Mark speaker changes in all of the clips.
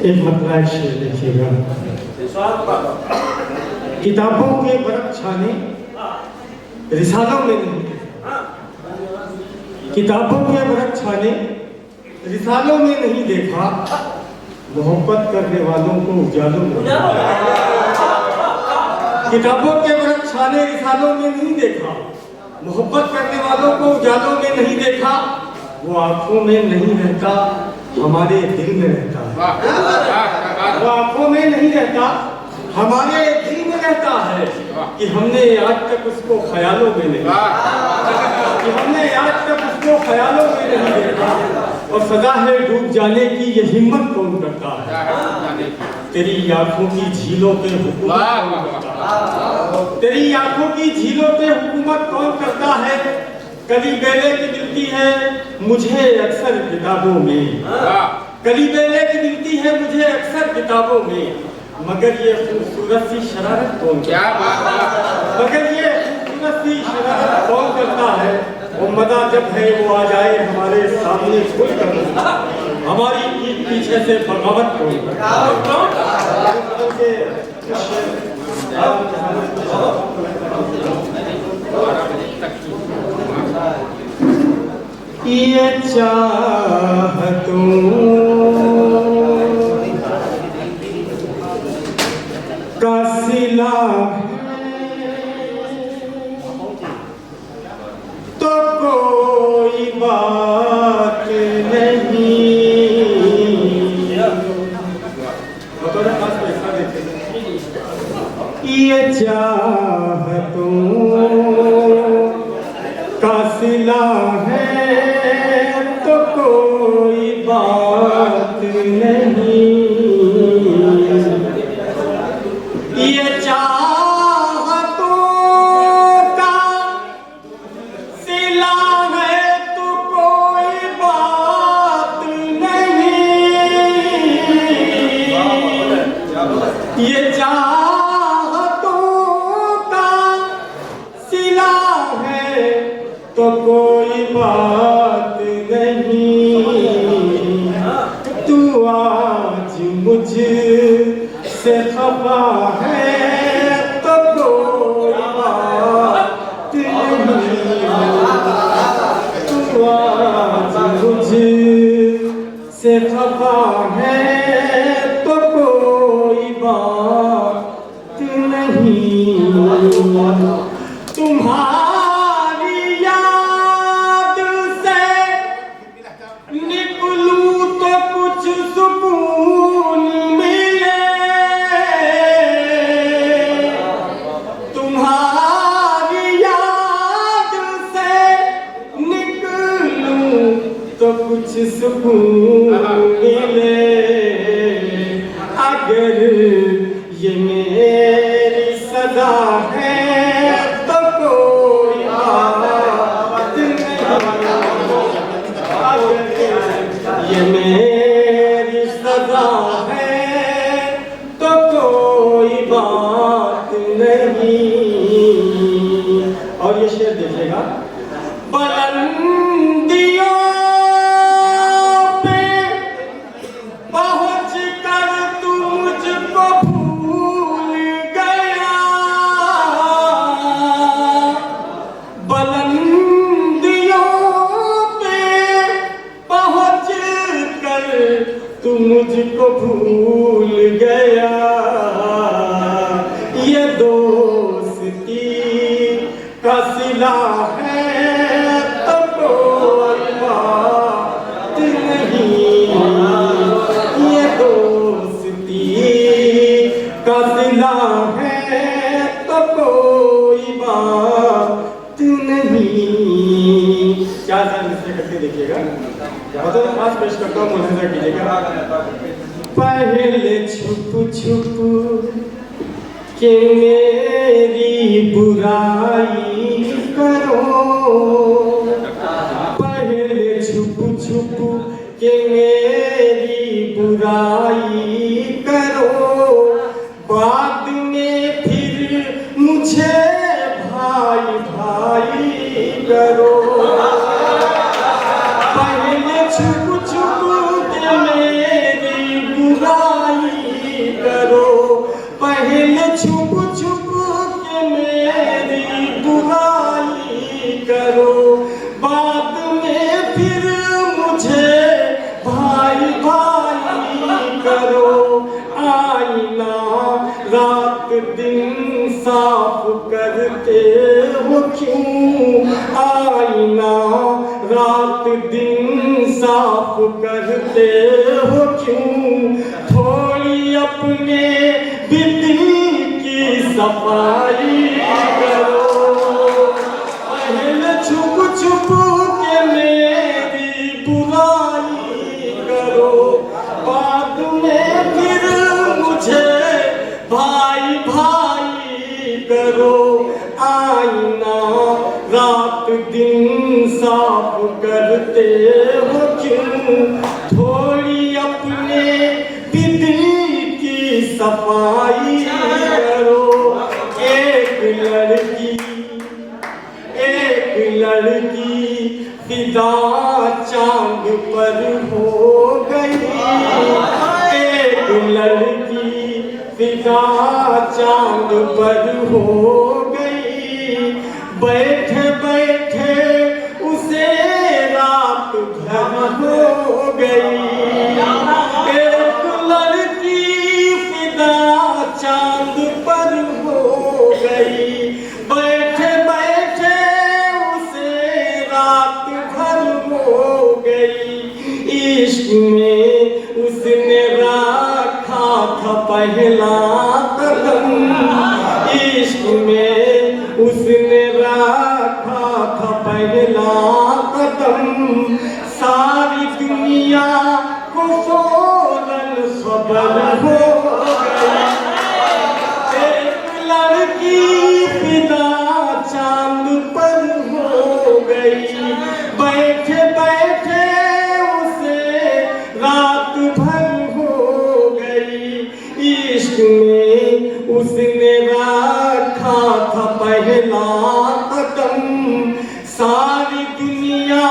Speaker 1: एक मतला एक शेर देखिएगा। किताबों के बरक छाने रिसालों में नहीं, किताबों के बरक छाने रिसालों में नहीं देखा, मोहब्बत करने वालों को उजालों में। किताबों के बरक छाने रिसालों में नहीं देखा, मोहब्बत करने वालों को उजालों में नहीं देखा। वो आंखों में नहीं रहता, हमारे दिल में रहता है। वो आंखों में नहीं रहता, हमारे दिल में रहता है। कि हमने आज तक उसको ख्यालों में नहीं, कि हमने आज तक उसको ख्यालों में नहीं देखा। और सदा है डूब जाने की, ये हिम्मत कौन करता है? तेरी आंखों की झीलों पे हुकूमत कौन करता है? तेरी आंखों की झीलों पे हुकूमत कौन करता है? कली बेले की मिलती है मुझे अक्सर किताबों में, कली बेले की मिलती है मुझे अक्सर किताबों में। मगर ये खूबसूरत सी शरारत कौन करता है? मगर ये खूबसूरत सी शरारत कौन करता है? वो मजा जब है वो आ जाए हमारे सामने खुल कर, हमारी पीठ पीछे से बगावत कौन करता है? ये चाहतों का सिला तो कोई बात नहीं। ये चाहतों का सिला है तो कोई बात नहीं। ये चाहतों का सिला है तो कोई बात नहीं। ये चाहतों का सिला है तो कोई बात नहीं। तू आज मुझ से खफा है तो कोई बात नहीं। तू आज मुझ से खफा है तो कोई बात नहीं। तुम्हारी याद से निकलूं तो कुछ सुकून मिले। तुम्हारी याद से निकलूं तो कुछ सुकून मिले। अगर ये मेरी सदा है तो कोई बात नहीं। ये मेरी सदा है तो कोई बात नहीं। और ये शेर देखिएगा। बुलंदियों पे पहुंच कर तू मुझको भूल गया। बुलंदियों पे पहुंच कर तू मुझको भूल गया। ये दोस्ती का सिला है तो कोई बात नहीं। ये दोस्ती का सिला है तो कोई बात नहीं। क्या सर इससे करके देखिएगा, मतलब खास पेश करता हूँ, मुलाहिजा कीजिएगा। पहले छुप छुप के मेरी बुराई करो, पहले छुप छुप के मेरी बुराई करो। बाद में फिर मुझे भाई भाई करो। पहले छुप छुप के मेरी बुराई भाई भाई करो, आईना रात दिन साफ करते हो क्यों, आईना रात दिन साफ करते हो क्यों, थोड़ी अपने भी दिल की सफाई करो, पहले छुप छुप के मेरी बुराई करो, बाद में फिर मुझे भाई भाई करो, आईना रात दिन साफ करते हो क्यों, थोड़ी अपने भी दिल की सफाई करो। एक लड़की फिदा चांद पर हो गई, एक लड़की फिदा चांद पर हो गई, बैठे बैठे उसे रात भर हो गई, एक लड़की फिदा चांद पर हो गई, बैठे बैठे उसे रात भर हो गई, इश्क में उसने रखा था पहला कदम, इश्क में उसने रखा था पहला कदम, सारी दुनिया को फौरन खबर हो गई, एक लड़की फिदा चांद पर हो गई, बैठे बैठे उसे रात भर हो गई, इश्क में उसने रखा था पहला कदम, सारी दुनिया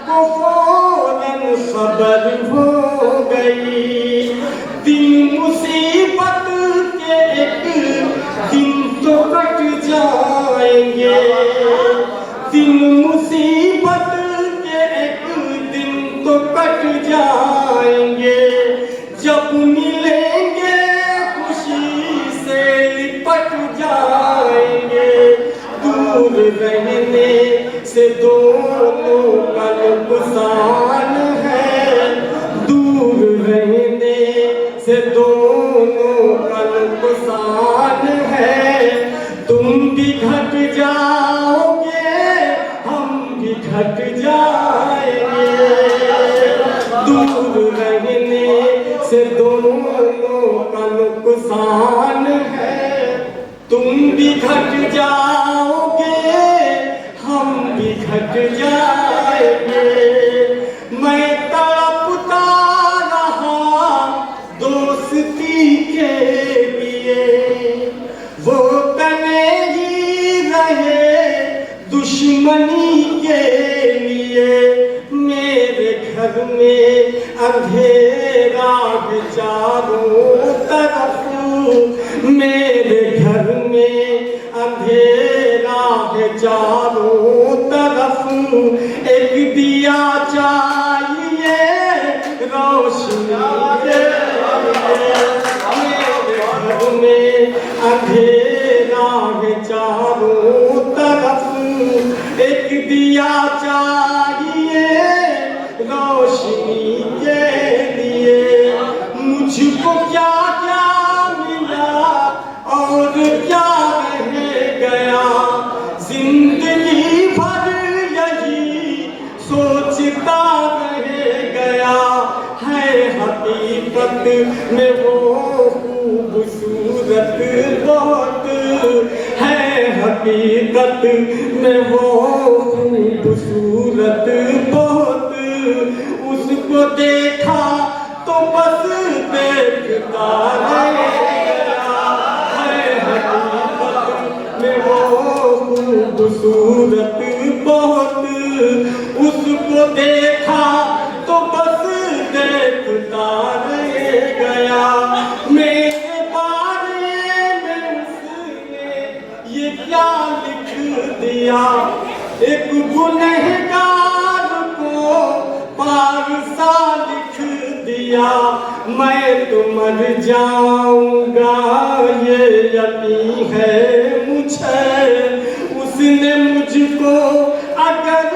Speaker 1: को फौरन खबर हो गई, दिन मुसीबत के एक दिन तो कट जाएंगे, दिन मुसीबत के एक दिन तो कट जाएंगे, जब मिलेंगे खुशी से लिपट जाएंगे, दूर रहने से दोनों का नुकसान है, दूर रहने से दोनों का नुकसान है, तुम भी घट जाओगे हम भी घट जाएंगे, दूर रहने से दोनों का नुकसान है, तुम भी घट जाओगे हम भी घट जाएंगे, मैं तड़पता रहा दोस्ती के लिए, वो तने ही रहे दुश्मनी के लिए, मेरे घर में अंधेरा है चारों तरफ, मेरे घर में अंधेरा है चारों तरफ, एक दिया चाहिए रोशनी के लिए, मेरे घर में अंधेरा है चारों तरफ, एक दिया चाहिए रोशनी के लिए, मुझको क्या क्या मिला और क्या रह गया, जिंदगी भर यही सोचता रह गया, है हकीकत में वो खूबसूरत बहुत, है हकीकत में वो खूबसूरत बहुत, उसको देखा तो बस देखता रह गया, है हकीकत में वो खूबसूरत बहुत, उसको देखा तो बस देखता रह गया, मेरे बारे में उसने ये क्या लिख दिया, एक गुनहगार को पारसा लिख दिया, मैं तो मर जाऊंगा ये यकीन है मुझे। उसने मुझको अगर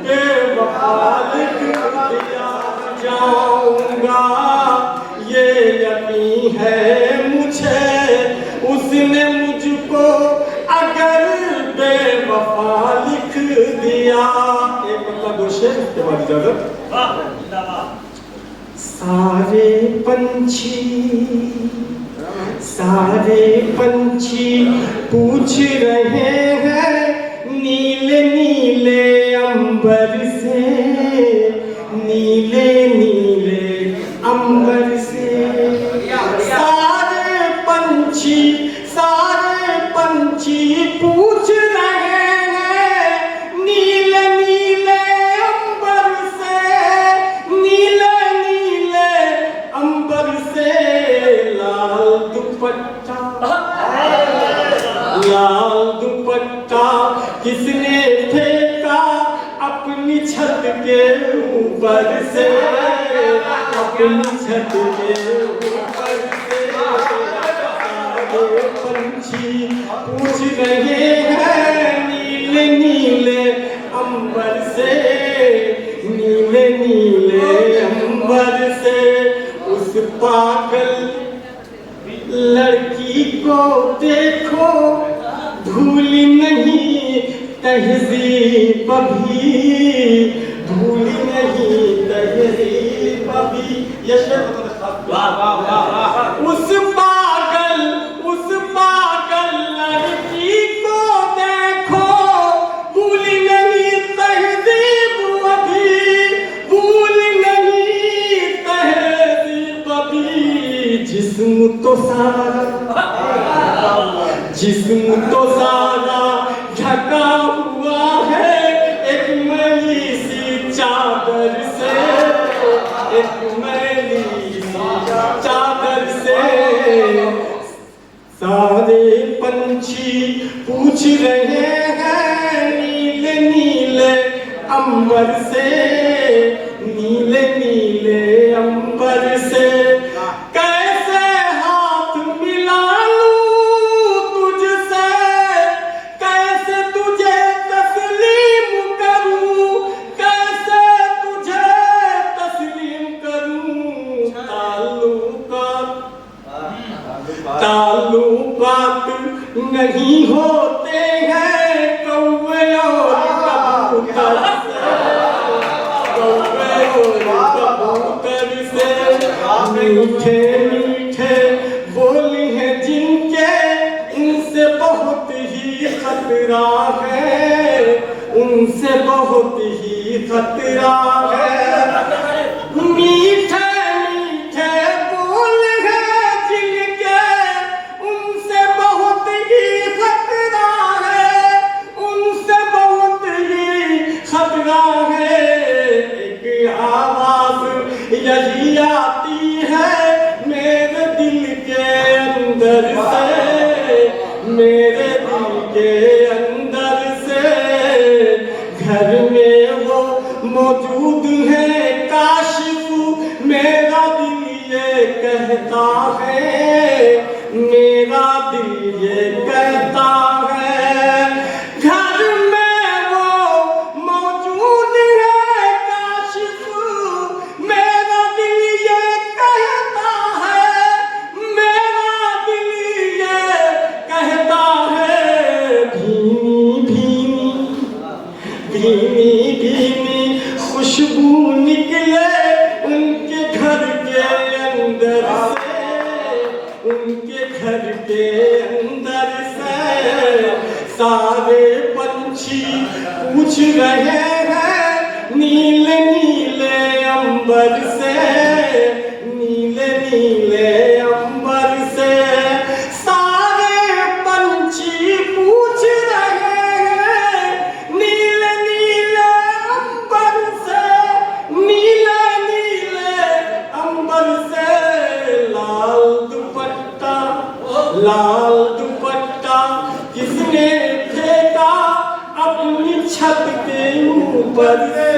Speaker 1: बेवफा लिख दिया, जाऊंगा ये यकीन है मुझे। उसने मुझको अगर बेवफा लिख दिया। एक मतलब दो शेर के बाद इजाजत। सारे पंछी पूछ रहे हैं नीले नीले अंबर से, नीले नीले अंबर से। सारे पंछी पूछ रहे हैं नीले नीले अंबर से, नीले नीले अंबर से। लाल दुपट्टा किसने फेंका अपनी छत के ऊपर से, अपनी छत के ऊपर से। सारे पंछी पूछ रहे हैं नीले नीले अंबर से, नीले नीले अंबर से। उस पागल लड़की को देखो, भूली नहीं तहज़ीब भी, भूली नहीं तहज़ीब भी। उस पागल लड़की को देखो, भूली नहीं तहज़ीब अभी, भूली नहीं तहज़ीब अभी। जिस्म तो सारा ढका हुआ है एक मैली सी चादर से, एक मैली सी चादर से। सारे पंछी पूछ रहे हैं नीले नीले अंबर से, नीले नीले अंबर से। ताल्लुकात नहीं होते हैं कौवे और कबूतर से, कौवे और कबूतर से। मीठे मीठे बोली हैं जिनके, उनसे बहुत ही खतरा है, उनसे बहुत ही खतरा है। मीठे यही आती है मेरे दिल के अंदर से, मेरे दिल के अंदर से। घर में वो मौजूद है काशिफ, मेरा दिल ये कहता है, मेरा दिल ये कहता है। घर में वो मौजूद है काशिफ, मेरा दिल ये कहता है, मेरा दिल ये कहता है। भीनी भीनी खुशबू निकले उनके घर के अंदर से, उनके घर के अंदर से। सारे पंछी पूछ रहे हैं नीले नीले अंबर से, नीले नीले अंबर से। सारे पंछी पूछ रहे हैं नीले नीले अंबर से, नीले नीले अंबर से। लाल दुपट्टा किसने फेंका अपनी छत के ऊपर से।